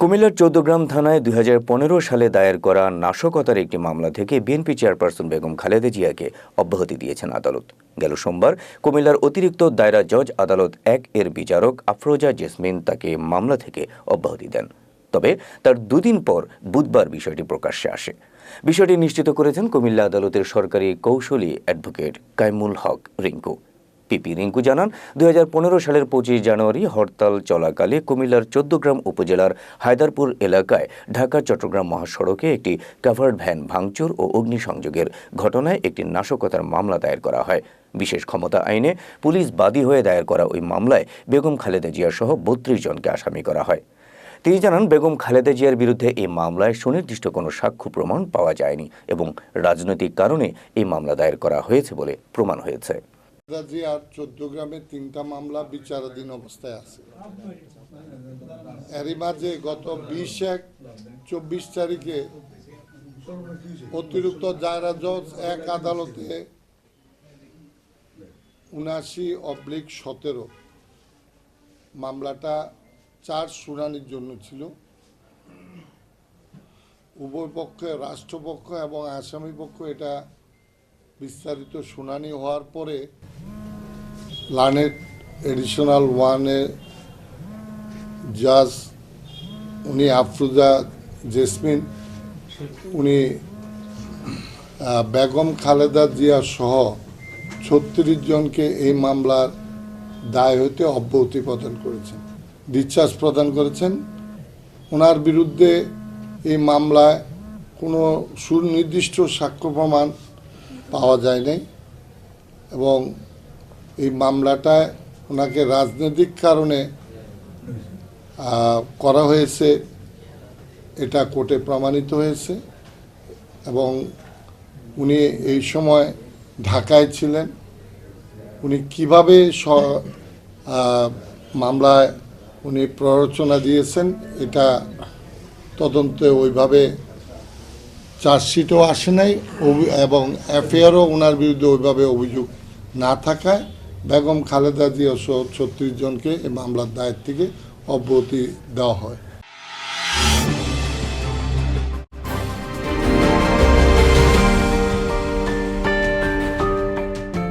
কুমিল্লার চৌদ্দগ্রাম থানায় ২০১৫ সালে দায়ের করা নাশকতার একটি মামলা থেকে বিএনপি চেয়ারপারসন বেগম খালেদা জিয়াকে অব্যাহতি দিয়েছেন আদালত। গেল সোমবার কুমিল্লার অতিরিক্ত দায়রা জজ আদালত ১ এর বিচারক আফরোজা জেসমিন তাকে মামলা থেকে অব্যাহতি দেন। তবে তার দুদিন পর বুধবার বিষয়টি প্রকাশ্যে আসে। বিষয়টি নিশ্চিত করেছেন কুমিল্লা আদালতের সরকারি কৌঁসুলি অ্যাডভোকেট কাইমুল হক রিঙ্কু। পিপি রিঙ্কু জানান, ২০১৫ সালের ২৫ জানুয়ারি হরতাল চলাকালে কুমিল্লার চৌদ্দগ্রাম উপজেলার হায়দারপুর এলাকায় ঢাকা-চট্টগ্রাম মহাসড়কে একটি কাভার্ড ভ্যান ভাঙচুর ও অগ্নিসংযোগের ঘটনায় একটি নাশকতার মামলা দায়ের করা হয়। বিশেষ ক্ষমতা আইনে পুলিশ বাদী হয়ে দায়ের করা ওই মামলায় বেগম খালেদা জিয়া সহ ৩২ জনকে আসামি করা হয়। তিনি জানান, বেগম খালেদা জিয়ার বিরুদ্ধে এই মামলায় সুনির্দিষ্ট কোনো সাক্ষ্য প্রমাণ পাওয়া যায়নি এবং রাজনৈতিক কারণে এই মামলা দায়ের করা হয়েছে বলে প্রমাণ হয়েছে। আর চৌদ্দগ্রামে ৩টা মামলা বিচারাধীন অবস্থায় আছে। এরই মাঝে গত ২০/১/২৪ তারিখে অতিরিক্ত দায়রা জজ ১ আদালতে ৭৯/১৭ মামলাটা ৪ শুনানির জন্য ছিল। উভয় পক্ষে, রাষ্ট্রপক্ষ এবং আসামি পক্ষ, এটা বিস্তারিত শুনানি হওয়ার পরে লার্নেড এডিশনাল 1-এ জাজ উনি আফরোজা জেসমিন উনি বেগম খালেদা জিয়া সহ ৩৬ জনকে এই মামলার দায় হতে অব্যাহতি প্রদান করেছেন, ডিসচার্জ প্রদান করেছেন। ওনার বিরুদ্ধে এই মামলায় কোনো সুনির্দিষ্ট সাক্ষ্য প্রমাণ পাওয়া যায় নাই এবং এই মামলাটায় ওনাকে রাজনৈতিক কারণে করা হয়েছে, এটা কোর্টে প্রমাণিত হয়েছে এবং উনি এই সময় ঢাকায় ছিলেন। উনি কিভাবে মামলায় উনি প্ররোচনা দিয়েছেন এটা তদন্তে ওইভাবে চার্জশিটও আসে নাই এবং এফআইআরও ওনার বিরুদ্ধে ওইভাবে অভিযোগ না থাকায় বেগম খালেদা জিয়া সহ ৩৬ জনকে এই মামলার দায়ের থেকে অব্যাহতি দেওয়া হয়।